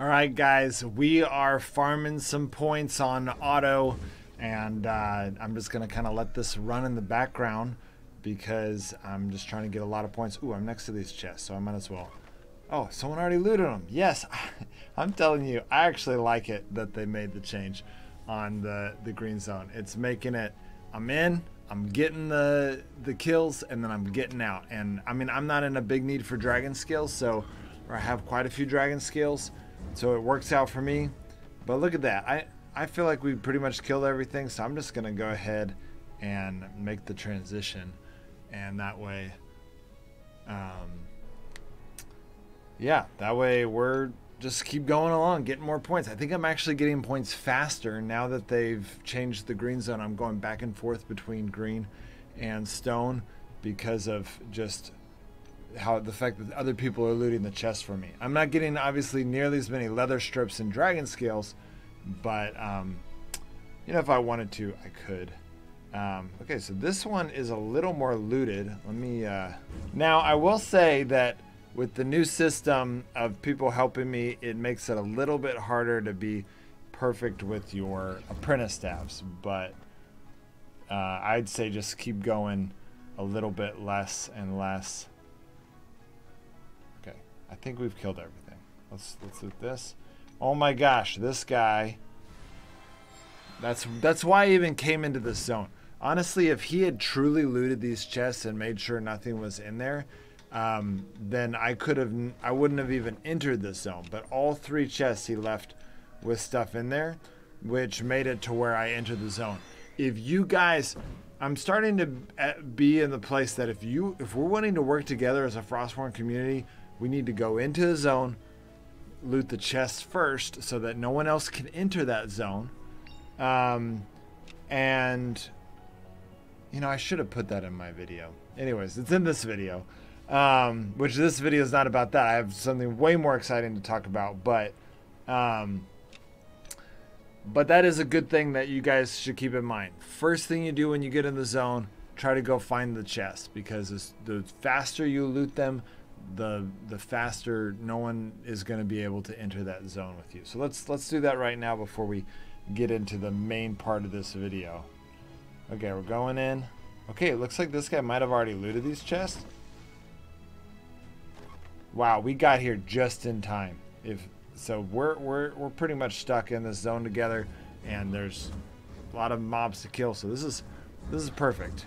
All right, guys, we are farming some points on auto, and I'm just going to kind of let this run in the background because I'm just trying to get a lot of points. Ooh, I'm next to these chests, so I might as well. Oh, someone already looted them. Yes, I'm telling you, I actually like it that they made the change on the green zone. It's making it, I'm in, I'm getting the kills, and then I'm getting out. And I mean, I'm not in a big need for dragon skills, so or I have quite a few dragon skills. So it works out for me. But look at that. I feel like we pretty much killed everything. So I'm just going to go ahead and make the transition. And that way, yeah, that way we're just keep going along, getting more points. I think I'm actually getting points faster now that they've changed the green zone. I'm going back and forth between green and stone because of just how the fact that other people are looting the chest for me. I'm not getting obviously nearly as many leather strips and dragon scales, but you know, if I wanted to, I could. Okay, so this one is a little more looted. Let me now I will say that with the new system of people helping me, it makes it a little bit harder to be perfect with your apprentice staffs, but I'd say just keep going a little bit less and less. I think we've killed everything. Let's loot this. Oh my gosh, this guy. That's why I even came into this zone. Honestly, if he had truly looted these chests and made sure nothing was in there, then I wouldn't have even entered this zone. But all 3 chests he left with stuff in there, which made it to where I entered the zone. If you guys, I'm starting to be in the place that if we're wanting to work together as a Frostborn community, we need to go into the zone, loot the chests first so that no one else can enter that zone. And, you know, I should have put that in my video. Anyways, it's in this video, which this video is not about that. I have something way more exciting to talk about, but that is a good thing that you guys should keep in mind. First thing you do when you get in the zone, try to go find the chests, because the faster you loot them, the faster no one is going to be able to enter that zone with you. So let's do that right now before we get into the main part of this video. Okay, we're going in. Okay, it looks like this guy might have already looted these chests. Wow, we got here just in time. So we're pretty much stuck in this zone together, and there's a lot of mobs to kill. So this is perfect.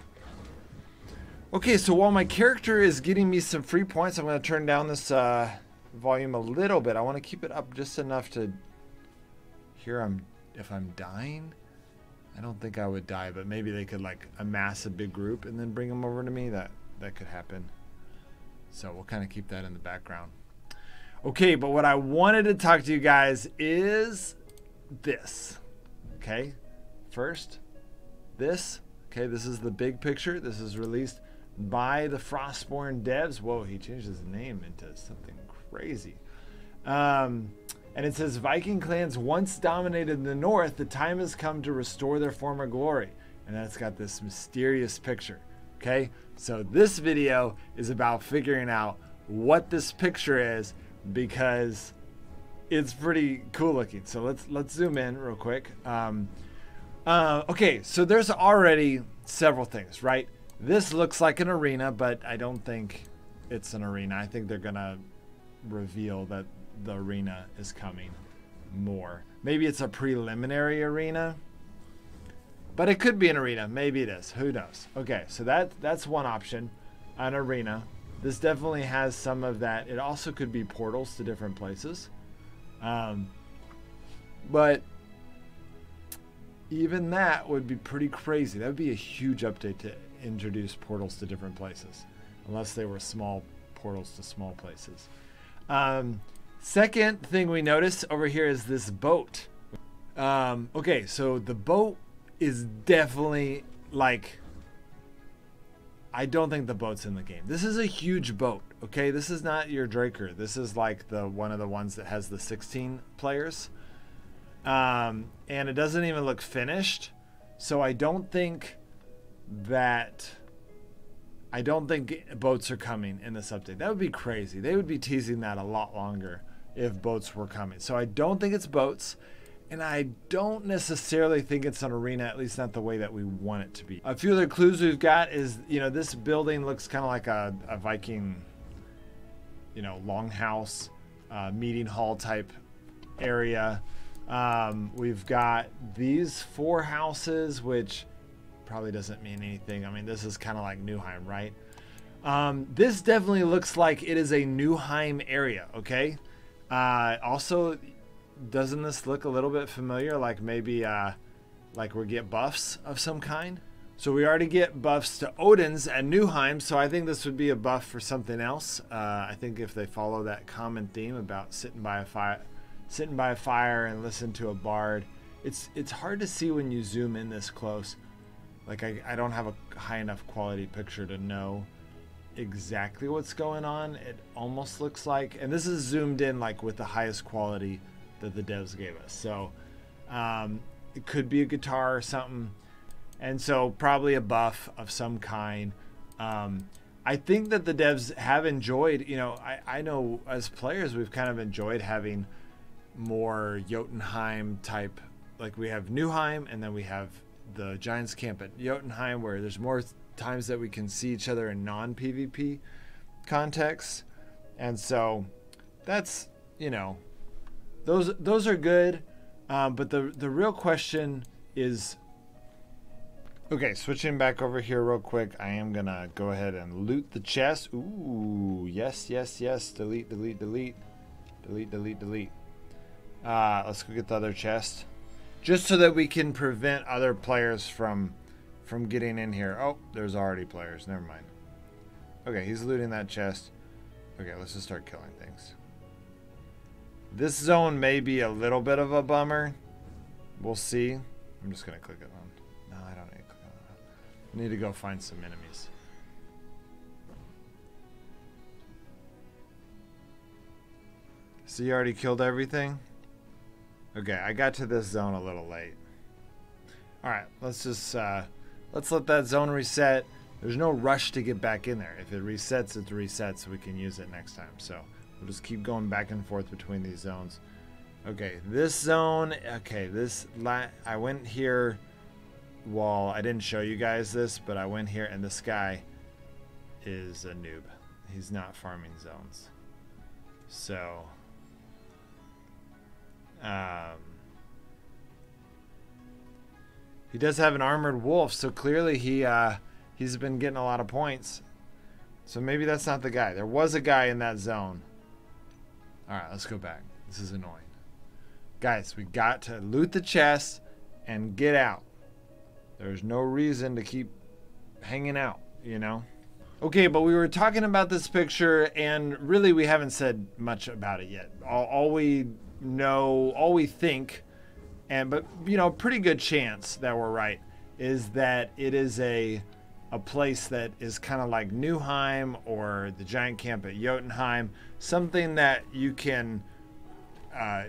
Okay, so while my character is getting me some free points, I'm going to turn down this volume a little bit. I want to keep it up just enough to hear if I'm dying. I don't think I would die, but maybe they could like amass a big group and then bring them over to me. That could happen. So we'll kind of keep that in the background. Okay, but what I wanted to talk to you guys is this. Okay, first, this. Okay, this is the big picture. This is released by the Frostborn devs. Whoa, he changed his name into something crazy. And it says, Viking clans once dominated the north. The time has come to restore their former glory. And that's got this mysterious picture. Okay, so this video is about figuring out what this picture is, because it's pretty cool looking. So let's zoom in real quick. Okay, so there's already several things, right? This looks like an arena, but I don't think it's an arena. I think they're gonna reveal that the arena is coming more. Maybe it's a preliminary arena, but it could be an arena. Maybe it is. Who knows? Okay, so that's one option, an arena. This definitely has some of that. It also could be portals to different places. But even that would be pretty crazy. That would be a huge update to introduce portals to different places, unless they were small portals to small places. Second thing we notice over here is this boat. Okay, so the boat is definitely like, I don't think the boat's in the game. This is a huge boat, okay? This is not your Draker. This is like one of the ones that has the 16 players. And it doesn't even look finished. So I don't think boats are coming in this update. That would be crazy. They would be teasing that a lot longer if boats were coming. So I don't think it's boats. And I don't necessarily think it's an arena, at least not the way that we want it to be. A few other clues we've got is, you know, this building looks kind of like a Viking, you know, longhouse, meeting hall type area. We've got these 4 houses, which probably doesn't mean anything. I mean, this is kind of like Newheim, right? This definitely looks like it is a Newheim area, okay? Also, doesn't this look a little bit familiar? Like maybe like we get buffs of some kind? So we already get buffs to Odin's at Newheim, so I think this would be a buff for something else. I think if they follow that common theme about sitting by a fire and listen to a bard, it's hard to see when you zoom in this close. Like I don't have a high enough quality picture to know exactly what's going on. It almost looks like, and this is zoomed in like with the highest quality that the devs gave us. So it could be a guitar or something. And so probably a buff of some kind. I think that the devs have enjoyed, you know, I know as players, we've kind of enjoyed having more Jotunheim type, like we have Newheim and then we have the Giants camp at Jotunheim, where there's more times that we can see each other in non-PvP contexts. And so that's, you know, those are good. But the real question is, okay, switching back over here real quick, I am going to go ahead and loot the chest. Ooh, yes, yes, yes. Delete, delete, delete. Delete, delete, delete. Let's go get the other chest. Just so that we can prevent other players from getting in here. Oh, there's already players. Never mind. Okay, he's looting that chest. Okay, let's just start killing things. This zone may be a little bit of a bummer. We'll see. I'm just going to click it on. No, I don't need to click on that. I need to go find some enemies. So you already killed everything? Okay, I got to this zone a little late. Alright, let's just, let's let that zone reset. There's no rush to get back in there. If it resets, it resets, so we can use it next time. So we'll just keep going back and forth between these zones. Okay, this zone, okay, I went here, well, I didn't show you guys this, but I went here, and this guy is a noob. He's not farming zones. So, he does have an armored wolf, so clearly he's been getting a lot of points. So maybe that's not the guy. There was a guy in that zone. Alright, let's go back. This is annoying. Guys, we got to loot the chest and get out. There's no reason to keep hanging out, you know? Okay, but we were talking about this picture, and really we haven't said much about it yet. All we know, all we think, but you know, pretty good chance that we're right, is that it is a place that is kind of like Newheim or the giant camp at Jotunheim, something that you can,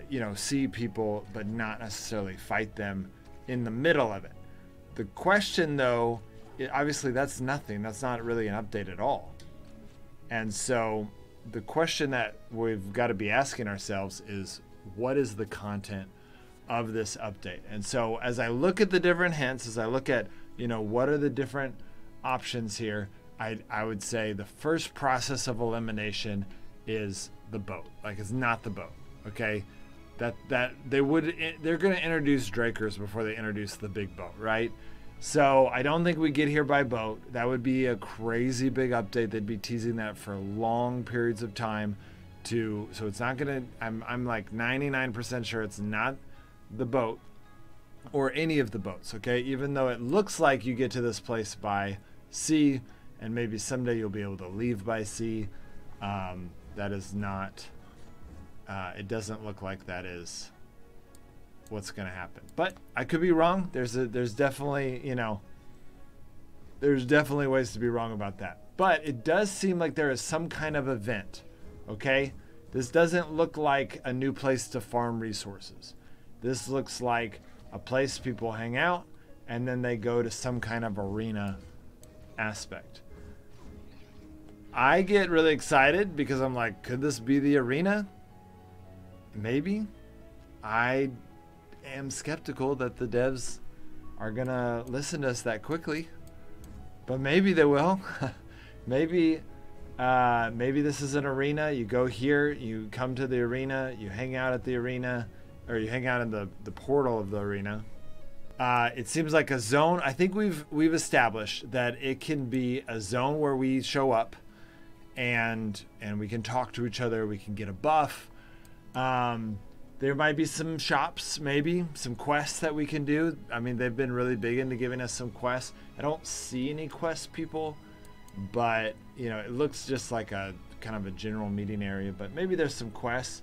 you know, see people but not necessarily fight them in the middle of it. The question though, obviously that's nothing. That's not really an update at all. And so the question that we've got to be asking ourselves is, what is the content of this update? And so as I look at the different hints, as I look at, you know, what are the different options here, I would say the first process of elimination is the boat. Like, it's not the boat, okay? That they're going to introduce Drakers before they introduce the big boat, right? So I don't think we get here by boat. That would be a crazy big update. They'd be teasing that for long periods of time. So it's not gonna, I'm like 99% sure it's not the boat or any of the boats, okay? Even though it looks like you get to this place by sea, and maybe someday you'll be able to leave by sea. That is not, it doesn't look like that is what's gonna happen. But I could be wrong. There's definitely, you know, there's definitely ways to be wrong about that. But it does seem like there is some kind of event. Okay, this doesn't look like a new place to farm resources. This looks like a place people hang out and then they go to some kind of arena aspect. I get really excited because I'm like, could this be the arena? maybe. I am skeptical that the devs are gonna listen to us that quickly, but maybe they will. maybe this is an arena. You go here, you come to the arena, you hang out at the arena, or you hang out in the portal of the arena. It seems like a zone. I think we've established that it can be a zone where we show up and we can talk to each other, we can get a buff. There might be some shops, maybe some quests that we can do. I mean, they've been really big into giving us some quests. I don't see any quest people, but you know, it looks just like a kind of a general meeting area, but maybe there's some quests.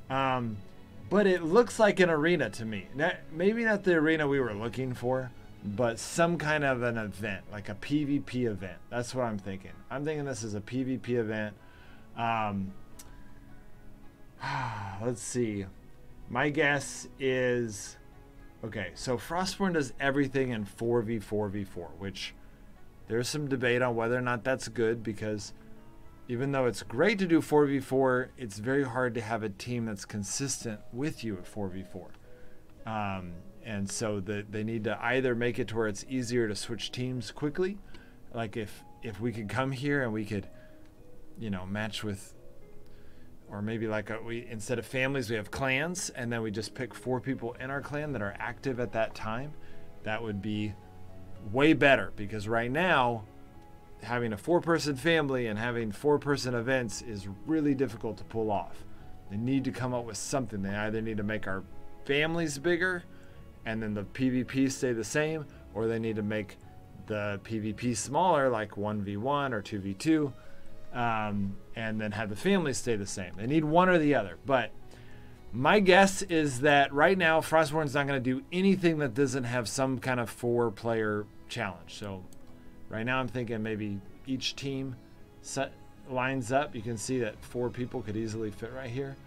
But it looks like an arena to me. Maybe not the arena we were looking for, but some kind of an event, like a PvP event. That's what I'm thinking. I'm thinking this is a PvP event. Let's see. My guess is, okay, so Frostborn does everything in 4v4v4, which there's some debate on whether or not that's good, because even though it's great to do 4v4, it's very hard to have a team that's consistent with you at 4v4. And so they need to either make it to where it's easier to switch teams quickly. Like if we could come here and we could, you know, match with, or maybe like instead of families, we have clans, and then we just pick 4 people in our clan that are active at that time. That would be way better, because right now, having a 4-person family and having 4-person events is really difficult to pull off. They need to come up with something. They either need to make our families bigger and then the PvP stay the same, or they need to make the PvP smaller, like 1v1 or 2v2, and then have the families stay the same. They need one or the other. But my guess is that right now Frostborn's not going to do anything that doesn't have some kind of 4-player challenge. So right now I'm thinking maybe each team lines up. You can see that 4 people could easily fit right here.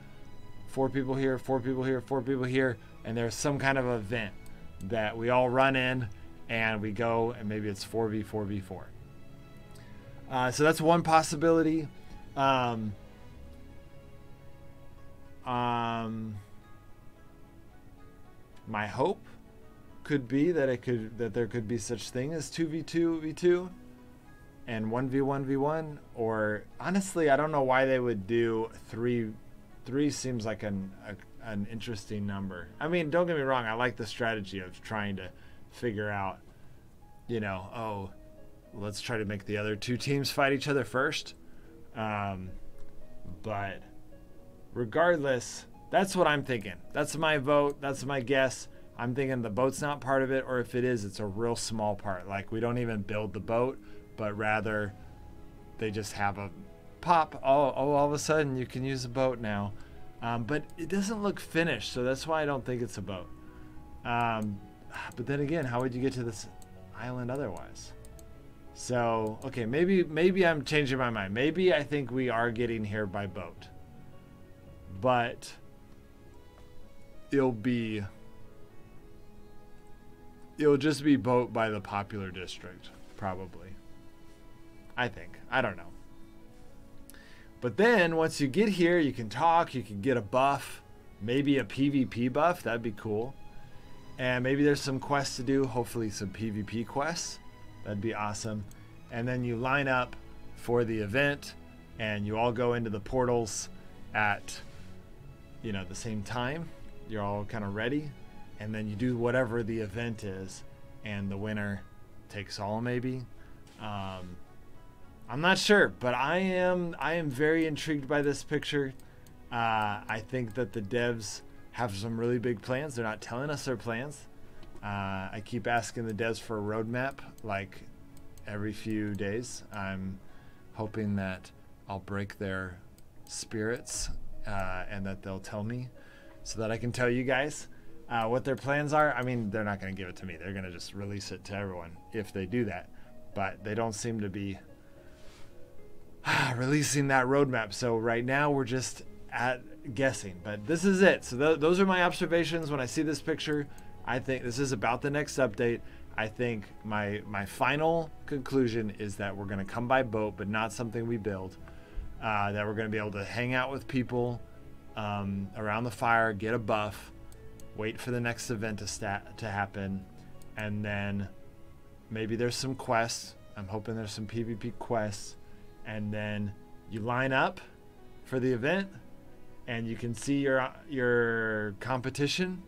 4 people here, 4 people here, 4 people here, and there's some kind of event that we all run in and we go, and maybe it's 4v4v4. So that's one possibility. My hope could be that there could be such thing as 2v2v2 and 1v1v1, or honestly, I don't know why they would do 3. 3 seems like an interesting number. I mean, don't get me wrong, I like the strategy of trying to figure out, you know, oh, let's try to make the other 2 teams fight each other first. But regardless, that's what I'm thinking. That's my vote. That's my guess. I'm thinking the boat's not part of it, or if it is, it's a real small part. Like, we don't even build the boat, but rather they just have a pop. Oh, all of a sudden you can use a boat now. But it doesn't look finished, so that's why I don't think it's a boat. But then again, how would you get to this island otherwise? So, okay, maybe I'm changing my mind. Maybe I think we are getting here by boat. But it'll just be boat by the popular district, probably. I think. I don't know. But then once you get here, you can talk, you can get a buff, maybe a PvP buff. That'd be cool. And maybe there's some quests to do, hopefully some PvP quests. That'd be awesome. And then you line up for the event and you all go into the portals at, you know, the same time. You're all kind of ready. And then you do whatever the event is, and the winner takes all, maybe. I'm not sure, but I am very intrigued by this picture. I think that the devs have some really big plans. They're not telling us their plans. I keep asking the devs for a roadmap, like every few days. I'm hoping that I'll break their spirits and that they'll tell me so that I can tell you guys what their plans are. I mean, they're not going to give it to me. They're going to just release it to everyone if they do that. But they don't seem to be releasing that roadmap. So right now we're just at guessing. But this is it. So those are my observations when I see this picture. I think this is about the next update. I think my final conclusion is that we're going to come by boat, but not something we build. That we're going to be able to hang out with people around the fire, get a buff, wait for the next event to happen, and then maybe there's some quests. I'm hoping there's some PvP quests, and then you line up for the event, and you can see your competition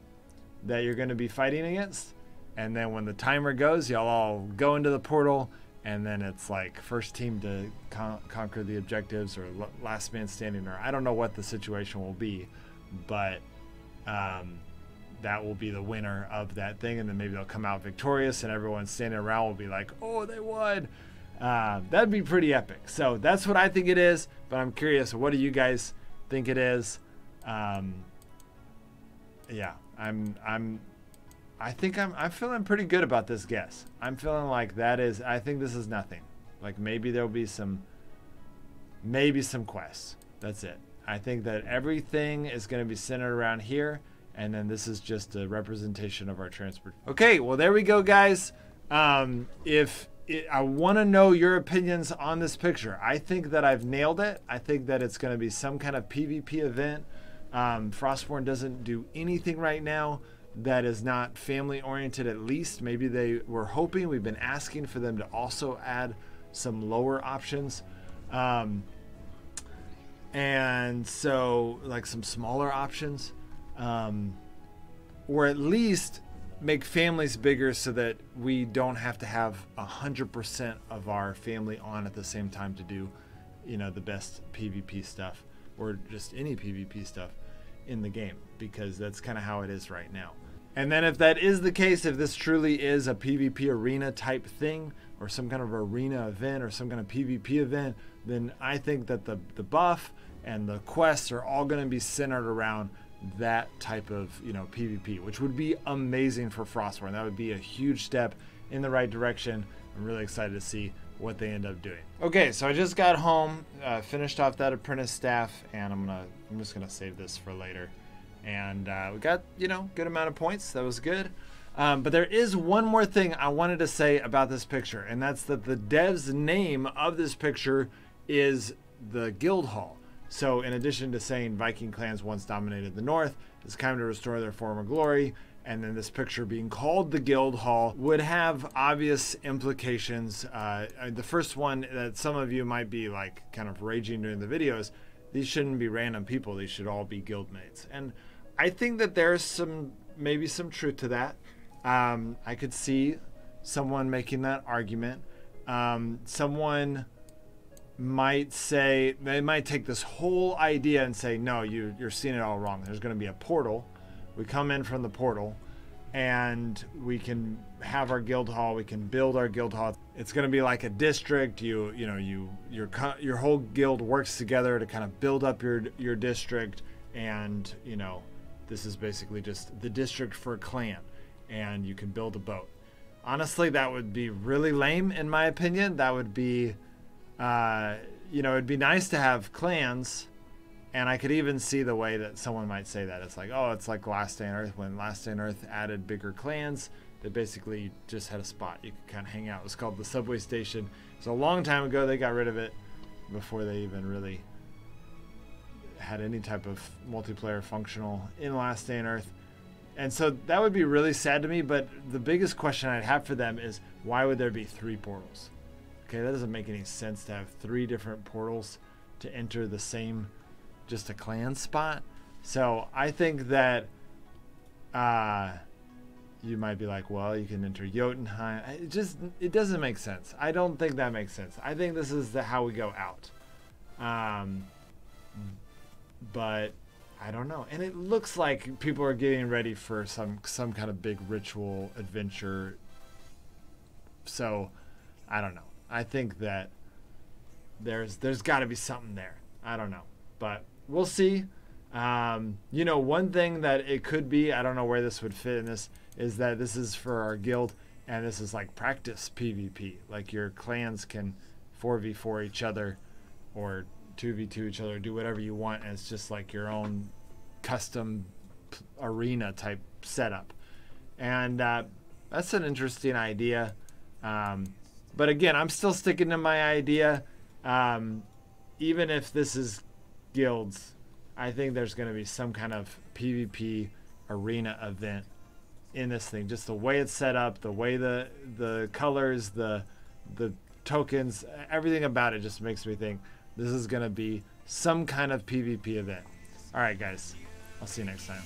that you're going to be fighting against. And then when the timer goes, y'all all go into the portal, and then it's like first team to conquer the objectives, or last man standing, or I don't know what the situation will be, but that will be the winner of that thing. And then maybe they'll come out victorious, and everyone standing around will be like, oh, they won. That'd be pretty epic. So that's what I think it is, but I'm curious, what do you guys think it is? Yeah, I'm feeling pretty good about this guess. I'm feeling like I think this is nothing. Like maybe there'll be some quests. That's it. I think that everything is going to be centered around here, and then this is just a representation of our transport. Okay, well there we go, guys. I want to know your opinions on this picture. I think that I've nailed it. I think that it's going to be some kind of PvP event. Frostborn doesn't do anything right now that is not family oriented, at least. Maybe they were hoping, we've been asking for them to also add some lower options. And so like some smaller options, or at least make families bigger so that we don't have to have 100% of our family on at the same time to do, the best PvP stuff, or just any PvP stuff in the game, because that's kind of how it is right now. And then if that is the case, if this truly is a PvP arena type thing, or some kind of arena event, or some kind of PvP event, then I think that the buff and the quests are all going to be centered around that type of PvP, which would be amazing for Frostborn. That would be a huge step in the right direction. I'm really excited to see what they end up doing. Okay, so I just got home, finished off that apprentice staff, and I'm just gonna save this for later. And we got good amount of points. That was good. But there is one more thing I wanted to say about this picture, and that's that the dev's name of this picture is the Guild Hall. So in addition to saying Viking clans once dominated the North, it's time to restore their former glory, and then this picture being called the Guild Hall would have obvious implications. The first one that some of you might be like kind of raging during the videos, these shouldn't be random people, these should all be guildmates. And I think that there's maybe some truth to that. I could see someone making that argument. Someone might say, they might take this whole idea and say, no, you're seeing it all wrong. There's going to be a portal. We come in from the portal, and we can have our guild hall. We can build our guild hall. It's going to be like a district. Your whole guild works together to kind of build up your district, and this is basically just the district for a clan, and you can build a boat. Honestly, that would be really lame in my opinion. That would be it'd be nice to have clans, and I could even see the way that someone might say that. It's like, oh, it's like Last Day on Earth. When Last Day on Earth added bigger clans, they basically just had a spot you could kind of hang out. It was called the subway station. So a long time ago they got rid of it, before they even really had any type of multiplayer functional in Last Day on Earth. And so that would be really sad to me, but the biggest question I'd have for them is, why would there be 3 portals? Okay, that doesn't make any sense to have 3 different portals to enter the same, just a clan spot. So I think that you might be like, well, you can enter Jotunheim. It doesn't make sense. I don't think that makes sense. I think this is how we go out. But I don't know. And it looks like people are getting ready for some kind of big ritual adventure. So I don't know. I think that there's got to be something there. I don't know, but we'll see. One thing that it could be, I don't know where this would fit in this, is that this is for our guild, and this is like practice PvP. Like your clans can 4v4 each other, or 2v2 each other, do whatever you want, and it's just like your own custom arena type setup. And that's an interesting idea. But again, I'm still sticking to my idea. Even if this is guilds, I think there's going to be some kind of PvP arena event in this thing. Just the way it's set up, the way the colors, the tokens, everything about it just makes me think this is going to be some kind of PvP event. All right, guys. I'll see you next time.